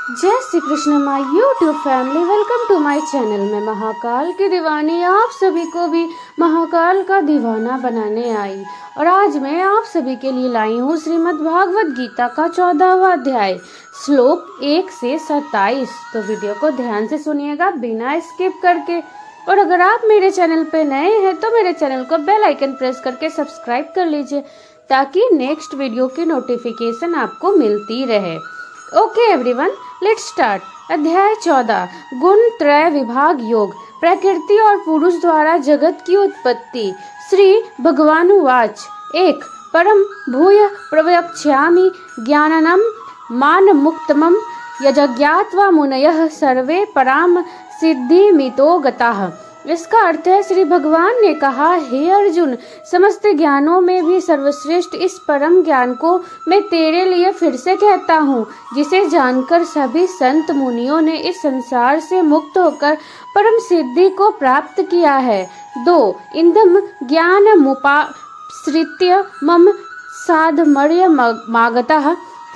जय Shri Krishna my YouTube family, welcome to my channel. मैं महाकाल की दीवानी आप सभी को भी महाकाल का दीवाना बनाने आई और आज मैं आप सभी के लिए लाई हूँ श्रीमद् भागवत गीता का 14वां अध्याय श्लोक 1 से 27। तो वीडियो को ध्यान से सुनिएगा बिना स्किप करके। और अगर आप मेरे चैनल पे नए हैं तो मेरे चैनल को बेल आइकन प्रेस करके सब्सक्राइब कर लीजिए ताकि नेक्स्ट वीडियो की नोटिफिकेशन आपको मिलती रहे। Okay everyone, let's start. अध्याय 14 गुण त्रय विभाग योग, प्रकृति और पुरुष द्वारा जगत की उत्पत्ति। श्री भगवानुवाच। 1 परम भूय प्रवक्ष्यामि ज्ञाननं मान मुक्तमं यज्ञात्वा मुनयः सर्वे पराम सिद्धिमितो गताः। इसका अर्थ है, श्री भगवान ने कहा, हे अर्जुन, समस्त ज्ञानों में भी सर्वश्रेष्ठ इस परम ज्ञान को मैं तेरे लिए फिर से कहता हूँ, जिसे जानकर सभी संत मुनियों ने इस संसार से मुक्त होकर परम सिद्धि को प्राप्त किया है। 2 इंदम ज्ञान मुपाश्रित्य मम साधमर्य मागतः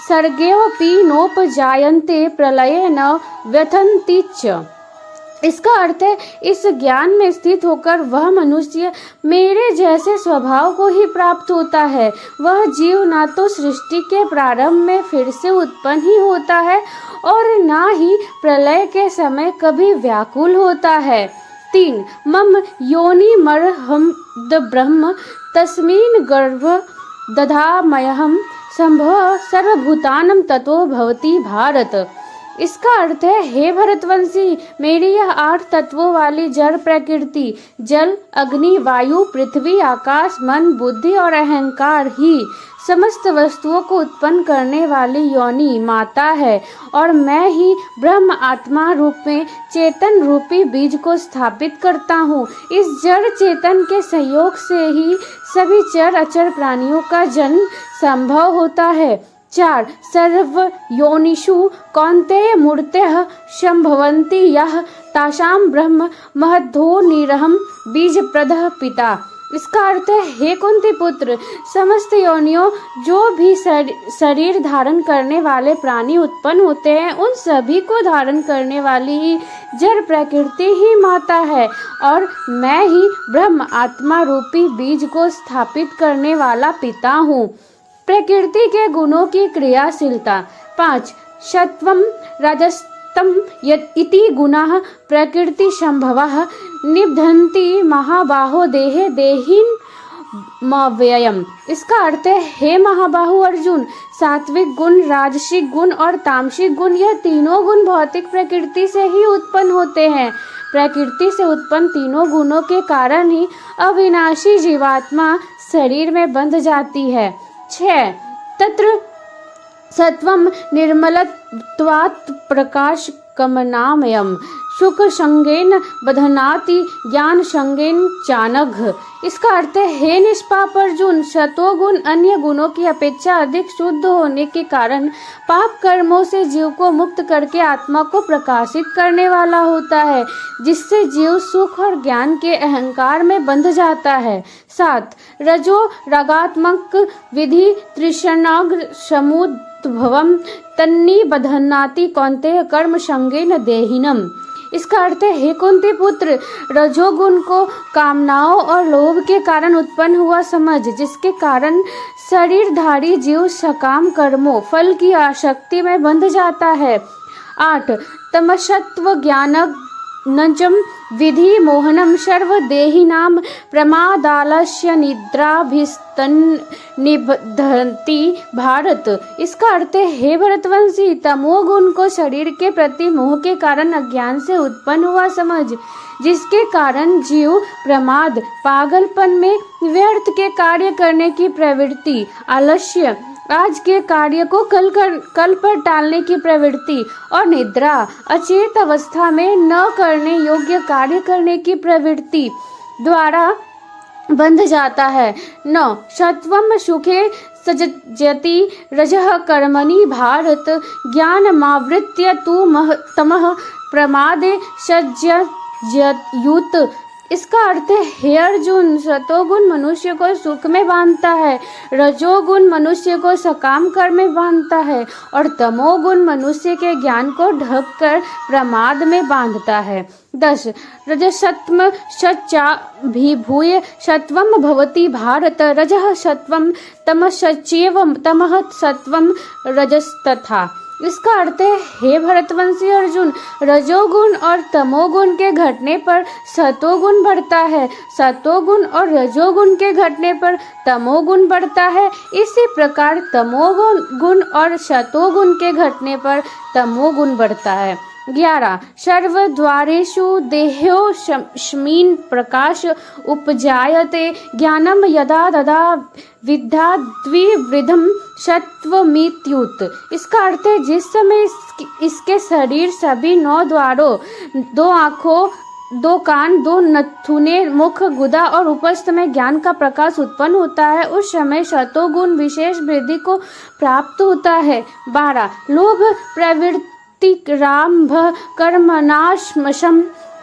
सर्गेऽपि नोपजायन्ते प्रलये न व्यथन्ति च। इसका अर्थ है, इस ज्ञान में स्थित होकर वह मनुष्य मेरे जैसे स्वभाव को ही प्राप्त होता है। वह जीव ना तो सृष्टि के प्रारंभ में फिर से उत्पन्न ही होता है और ना ही प्रलय के समय कभी व्याकुल होता है। 3 मम योनि मरहम ब्रह्म तस्मिन् गर्भ दधामयहं संभव सर्वभूतानं ततो भवति भारत। इसका अर्थ है, हे भरतवंशी, मेरी यह 8 तत्वों वाली जड़ प्रकृति, जल, अग्नि, वायु, पृथ्वी, आकाश, मन, बुद्धि और अहंकार ही समस्त वस्तुओं को उत्पन्न करने वाली योनि माता है और मैं ही ब्रह्म आत्मा रूप में चेतन रूपी बीज को स्थापित करता हूँ। इस जड़ चेतन के सहयोग से ही सभी चर अचर प्राणियों का जन्म संभव होता है। 4 सर्व योनिषु कौन्तेय मूर्तयः संभवन्ति यः तासां ब्रह्म महद्धो निरहं बीजप्रदः पिता। इसका अर्थ है, हे कुंती पुत्र, समस्त योनियों जो भी शरीर धारण करने वाले प्राणी उत्पन्न होते हैं, उन सभी को धारण करने वाली ही जड़ प्रकृति ही माता है और मैं ही ब्रह्म आत्मा रूपी बीज को स्थापित करने वाला पिता हूँ। प्रकृति के गुणों की क्रियाशीलता। 5 सत्वं रजस्तम इति गुणाः प्रकृति संभवः निबध्नन्ति महाबाहो देहे देहिनमव्ययम्। इसका अर्थ है, हे महाबाहु अर्जुन, सात्विक गुण, राजसिक गुण और तामसिक गुण, यह तीनों गुण भौतिक प्रकृति से ही उत्पन्न होते हैं। प्रकृति से उत्पन्न तीनों गुणों के कारण ही अविनाशी जीवात्मा शरीर में बंध जाती है। 6 तत्र सत्वं निर्मलत्वात् प्रकाश कमनामयम् सुख संगेन बधनाति ज्ञान संगेन चानघ। इसका अर्थ है, हे निष्पाप अर्जुन, सतोगुण अन्य गुणों की अपेक्षा अधिक शुद्ध होने के कारण पाप कर्मों से जीव को मुक्त करके आत्मा को प्रकाशित करने वाला होता है, जिससे जीव सुख और ज्ञान के अहंकार में बंध जाता है। 7 रजो रागात्मक विधि तृष्णाग्र समुद्भवम तन्नी बधनाति कौन्तेय कर्म संगेन देहिनम। इसका अर्थ है, हे कुंती पुत्र, रजोगुण को कामनाओं और लोभ के कारण उत्पन्न हुआ समझ, जिसके कारण शरीरधारी जीव सकाम कर्मों फल की आसक्ति में बंध जाता है। 8 तमसत्व ज्ञानजं विधि मोहनम सर्वदेहिनां प्रमादालस्य निद्राभिस्तन्निबध्नन्ति भारत। इसका अर्थ है, हे भरतवंशी, तमोगुण को शरीर के प्रति मोह के कारण अज्ञान से उत्पन्न हुआ समझ, जिसके कारण जीव प्रमाद, पागलपन में व्यर्थ के कार्य करने की प्रवृत्ति, आलस्य, आज के कार्य को कल पर टालने की प्रवृत्ति और निद्रा, अचेत अवस्था में न करने योग्य कार्य करने की प्रवृत्ति द्वारा बंध जाता है। 9 सत्वम सुखे सज्जति रजः कर्मणि भारत ज्ञानमावृत्य तु तमः प्रमादे सज्जयुत इसका अर्थ है हे अर्जुन, सतोगुण मनुष्य को सुख में बांधता है, रजोगुण मनुष्य को सकाम कर्म में बांधता है और तमोगुण मनुष्य के ज्ञान को ढककर प्रमाद में बांधता है। 10 रजसत्म सच्चाभिभूय सत्वम भवति भारत, रजः सत्वम तमश्चैव तमः सत्वम रजस्तथा। इसका अर्थ है हे भरतवंशी अर्जुन, रजोगुण और तमोगुण के घटने पर सतोगुण बढ़ता है, सतोगुण और रजोगुण के घटने पर तमोगुण बढ़ता है। इसी प्रकार तमोगुण और सतोगुण के घटने पर तमोगुण बढ़ता है। 11 सर्वद्वारेषु देहोऽस्मिन् प्रकाश उपजायते ज्ञानम यदा तदा विद्या द्विविधम सत्वमित्युत। इसका अर्थ है जिस समय इसके शरीर सभी 9 द्वारों, 2 आँखों, 2 कान, 2 नथुने, मुख, गुदा और उपस्थ में ज्ञान का प्रकाश उत्पन्न होता है, उस समय सतोगुण विशेष वृद्धि को प्राप्त होता है। 12 लोभ प्रवृत्ति राम्भ कर्मणाश्मशं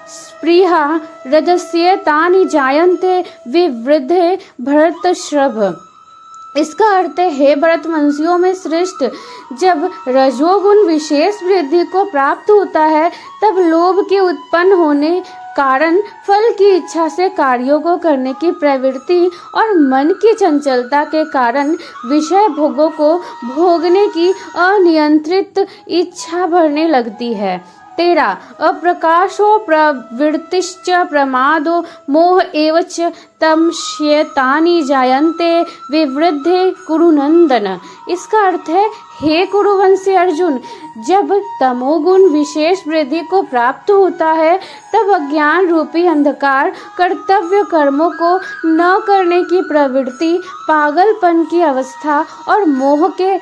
स्पृहा रजस्य तानि जायन्ते विवृद्धे भरतश्रभ। इसका अर्थ है हे भरतवंशियों में श्रेष्ठ, जब रजोगुण विशेष वृद्धि को प्राप्त होता है तब लोभ के उत्पन्न होने कारण फल की इच्छा से कार्यों को करने की प्रवृत्ति और मन की चंचलता के कारण विषय भोगों को भोगने की अनियंत्रित इच्छा बढ़ने लगती है। 13 अप्रकाशो प्रवृत्तिश्च प्रमादो मोह एवच तमस्येतानि जायन्ते विवृद्धे कुरुनंदन। इसका अर्थ है हे कुरुवंशी अर्जुन, जब तमोगुण विशेष वृद्धि को प्राप्त होता है तब अज्ञान रूपी अंधकार कर्तव्य कर्मों को न करने की प्रवृत्ति, पागलपन की अवस्था और मोह के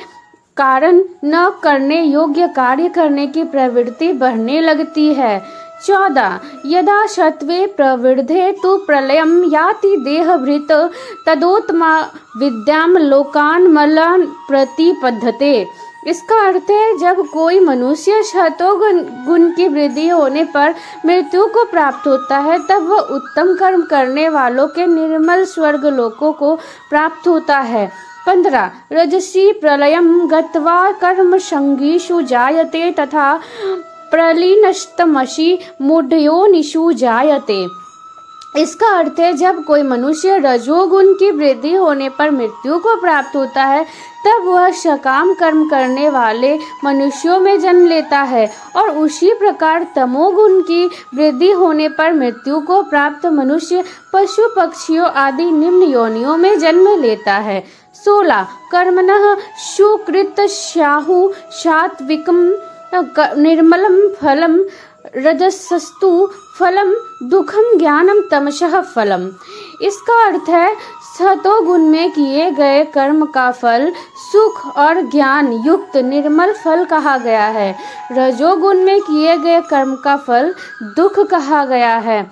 कारण न करने योग्य कार्य करने की प्रवृत्ति बढ़ने लगती है। 14 यदा सत्वे प्रवृद्धे तु प्रलयं याति देहभृत तदोत्मा विद्याम लोकान मलान प्रतिपद्धते। इसका अर्थ है जब कोई मनुष्य सतोगुण की वृद्धि होने पर मृत्यु को प्राप्त होता है तब वह उत्तम कर्म करने वालों के निर्मल स्वर्ग लोकों को प्राप्त होता है। 15 रजसी प्रलयं गत्वा कर्म संगीषु जायते तथा प्रलीनस्तमसि मूढ़योनिषु जायते। इसका अर्थ है जब कोई मनुष्य रजोगुण की वृद्धि होने पर मृत्यु को प्राप्त होता है तब वह सकाम कर्म करने वाले मनुष्यों में जन्म लेता है और उसी प्रकार तमोगुण की वृद्धि होने पर मृत्यु को प्राप्त मनुष्य पशु पक्षियों आदि निम्न योनियों में जन्म लेता है। 16 कर्मणः सुकृत स्याहु सात्विकं निर्मलं फलं रजसस्तु फलम दुखम ज्ञानम तमसः फलम। इसका अर्थ है सतोगुण में किए गए कर्म का फल सुख और ज्ञान युक्त निर्मल फल कहा गया है, रजोगुण में किए गए कर्म का फल दुख कहा गया है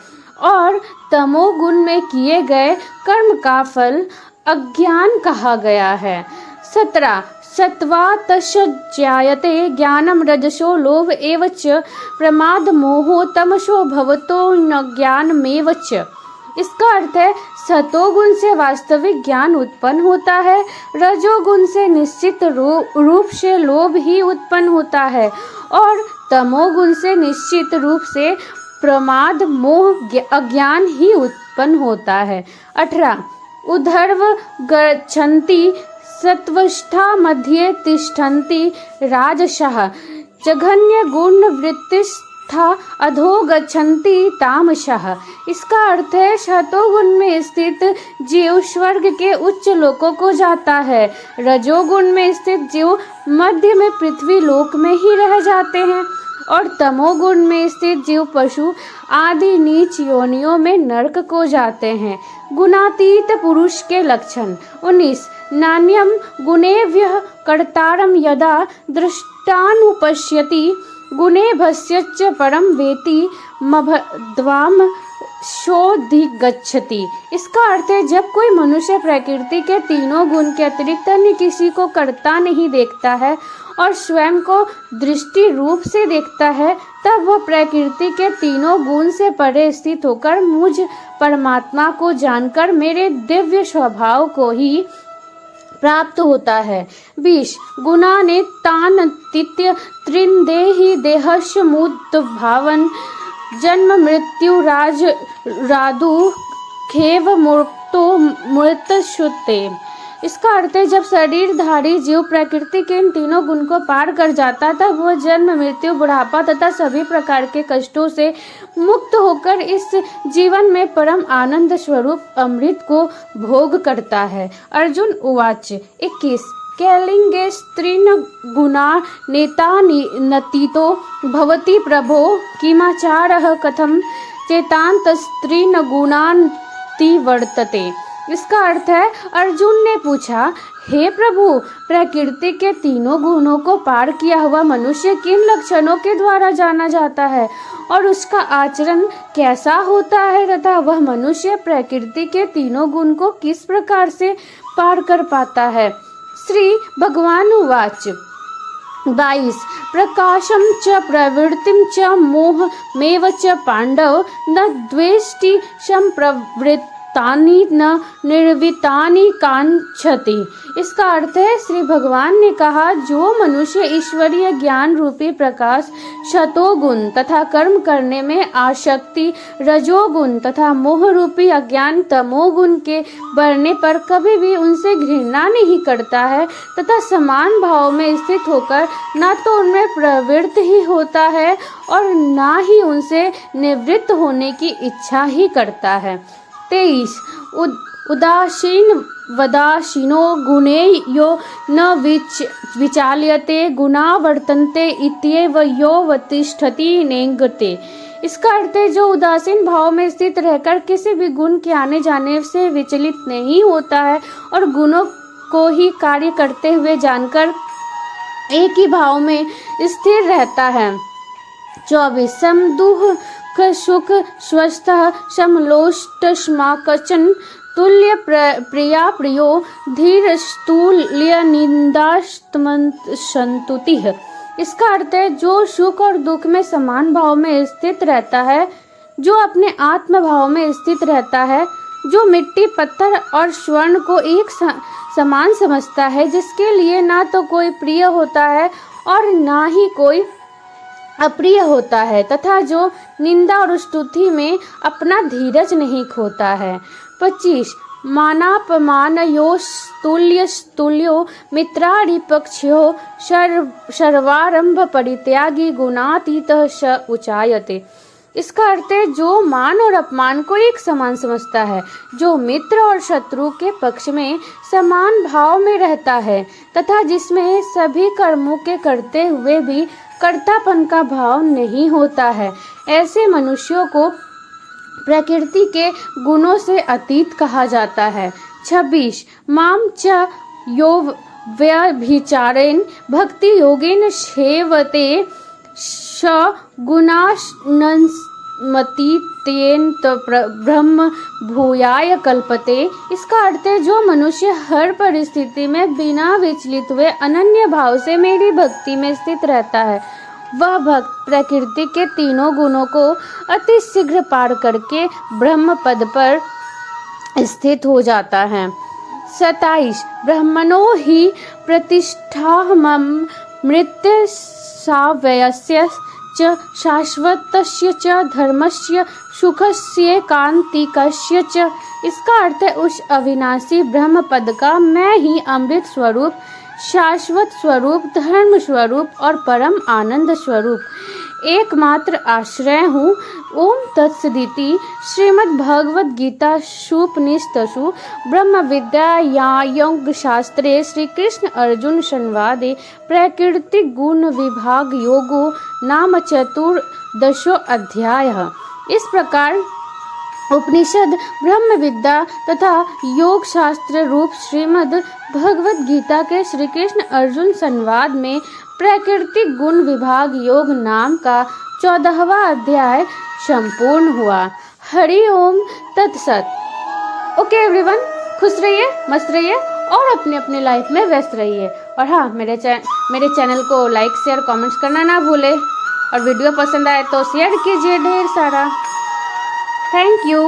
और तमोगुण में किए गए कर्म का फल अज्ञान कहा गया है। 17 सत्त्वात्तस्जायते ज्ञानम रजसो लोभ एवच प्रमाद मोहो तमसो भवतो न ज्ञानमेव च। इसका अर्थ है सतोगुण से वास्तविक ज्ञान उत्पन्न होता है, रजोगुण से निश्चित रूप से लोभ ही उत्पन्न होता है और तमोगुण से निश्चित रूप से प्रमाद मोह अज्ञान ही उत्पन्न होता है। 18 उद्धर्व गच्छन्ति सत्वस्था मध्ये तिष्ठन्ति राजसः जघन्य गुण वृत्तिस्था अधो गच्छन्ति तामसः। इसका अर्थ है सतोगुण में स्थित जीव स्वर्ग के उच्च लोकों को जाता है, रजोगुण में स्थित जीव मध्य में पृथ्वी लोक में ही रह जाते हैं और तमोगुण में स्थित जीव पशु आदि नीच योनियों में नरक को जाते हैं। गुणातीत पुरुष के लक्षण। 19 नान्यम गुणेभ्यः कर्तारं यदा दृष्टानुपश्यति गुणेभ्यश्च परम वेति मभद्वाम शोधिगच्छति। इसका अर्थ है जब कोई मनुष्य प्रकृति के तीनों गुण के अतिरिक्त अन्य किसी को कर्ता नहीं देखता है और स्वयं को दृष्टि रूप से देखता है, तब वह प्रकृति के तीनों गुण से परे स्थित होकर मुझ परमात्मा को जानकर मेरे दिव्य स्वभाव को ही प्राप्त होता है। 20 गुणाने तान तित्य त्रिन्देहि देहस्य मुक्त भावन जन्म मृत्यु राज रादु खेव मुक्तो मृत शुते। इसका अर्थ है, जब शरीरधारी जीव प्रकृति के इन तीनों गुण को पार कर जाता तब वह जन्म मृत्यु बुढ़ापा तथा सभी प्रकार के कष्टों से मुक्त होकर इस जीवन में परम आनंद स्वरूप अमृत को भोग करता है। अर्जुन उवाच 21 कैलिंगे स्त्रीन गुणा नेता नतीतो भवति प्रभो किमाचारः कथम चेतांत स्त्रीन गुणान वर्तते। इसका अर्थ है, अर्जुन ने पूछा, हे प्रभु, प्रकृति के तीनों गुणों को पार किया हुआ मनुष्य किन लक्षणों के द्वारा जाना जाता है और उसका आचरण कैसा होता है तथा वह मनुष्य प्रकृति के तीनों गुण को किस प्रकार से पार कर पाता है। श्री भगवान उवाच 22 प्रकाशम च प्रवृत्तिम च मोहमेव च पांडव न द्वेष्टि संप्रवृत्तानि न निर्वितानि कांक्षति। इसका अर्थ है, श्री भगवान ने कहा, जो मनुष्य ईश्वरीय ज्ञान रूपी प्रकाश शतोगुण तथा कर्म करने में आसक्ति रजोगुण तथा मोह रूपी अज्ञान तमोगुण के बढ़ने पर कभी भी उनसे घृणा नहीं करता है तथा समान भाव में स्थित होकर ना तो उनमें प्रवृत्त ही होता है और ना ही उनसे निवृत्त होने की इच्छा ही करता है। 23 उदासीन वदासीनो गुणे यो न विचाल्यते गुणा वर्तन्ते इत्येव यो वतिष्ठति नेंगते। इसका अर्थ है, जो उदासीन भाव में स्थित रहकर किसी भी गुण के आने जाने से विचलित नहीं होता है और गुणों को ही कार्य करते हुए जानकर एक ही भाव में स्थिर रहता है। 24 समदुह सुख स्वस्थ समलोष्टस्माकचन तुल्य प्रिया प्रियो धीर स्तुल्य निंदास्तुतिः। इसका अर्थ है, जो सुख और दुख में समान भाव में स्थित रहता है, जो अपने आत्म भाव में स्थित रहता है, जो मिट्टी पत्थर और स्वर्ण को एक समान समझता है, जिसके लिए ना तो कोई प्रिय होता है और ना ही कोई अप्रिय होता है तथा जो निंदा और स्तुति में अपना धीरज नहीं खोता है। 25 मानापमानयोस्तुल्यो मित्रारिपक्षयो सर्वारंभ परित्यागी गुणातीतः स उचायते। इसका अर्थ है, जो मान और अपमान को एक समान समझता है, जो मित्र और शत्रु के पक्ष में समान भाव में रहता है तथा जिसमें सभी कर्मों के करते हुए भी कर्तापन का भाव नहीं होता है, ऐसे मनुष्यों को प्रकृति के गुणों से अतीत कहा जाता है। 26 माम च यो व्यभिचारेण भक्ति योगेन सेवते स गुणानमतीतेन ब्रह्म भूयाय कल्पते। इसका अर्थ है, जो मनुष्य हर परिस्थिति में बिना विचलित हुए अनन्य भाव से मेरी भक्ति में स्थित रहता है, वह भक्त प्रकृति के तीनों गुणों को अति शीघ्र पार करके ब्रह्म पद पर स्थित हो जाता है। 27 ब्रह्मणो हि प्रतिष्ठाहमं मृत्य सावयस्य च शाश्वतस्य च धर्मस्य सुखस्य कांतिकस्य च। इसका अर्थ है, उस अविनाशी ब्रह्म पद का मैं ही अमृत स्वरूप, शाश्वत स्वरूप, धर्म स्वरूप और परम आनंद स्वरूप एकमात्र आश्रय हूँ। ओम तत्सदिति श्रीमद् भगवद गीता उपनिषत्सु ब्रह्म विद्यायां योग शास्त्रे श्री कृष्ण अर्जुन संवादे प्रकृति गुण विभाग योगो नाम 14 अध्यायः। इस प्रकार उपनिषद ब्रह्म विद्या तथा योग शास्त्र रूप श्रीमद् भगवद गीता के श्री कृष्ण अर्जुन संवाद में प्रकृति गुण विभाग योग नाम का 14वां अध्याय संपूर्ण हुआ। हरि ओम तत्सत। ओके एवरीवन, खुश रहिए, मस्त रहिए और अपने अपने लाइफ में व्यस्त रहिए। और हाँ, मेरे चैनल को लाइक शेयर कमेंट्स करना ना भूले, और वीडियो पसंद आए तो शेयर कीजिए ढेर सारा। Thank you.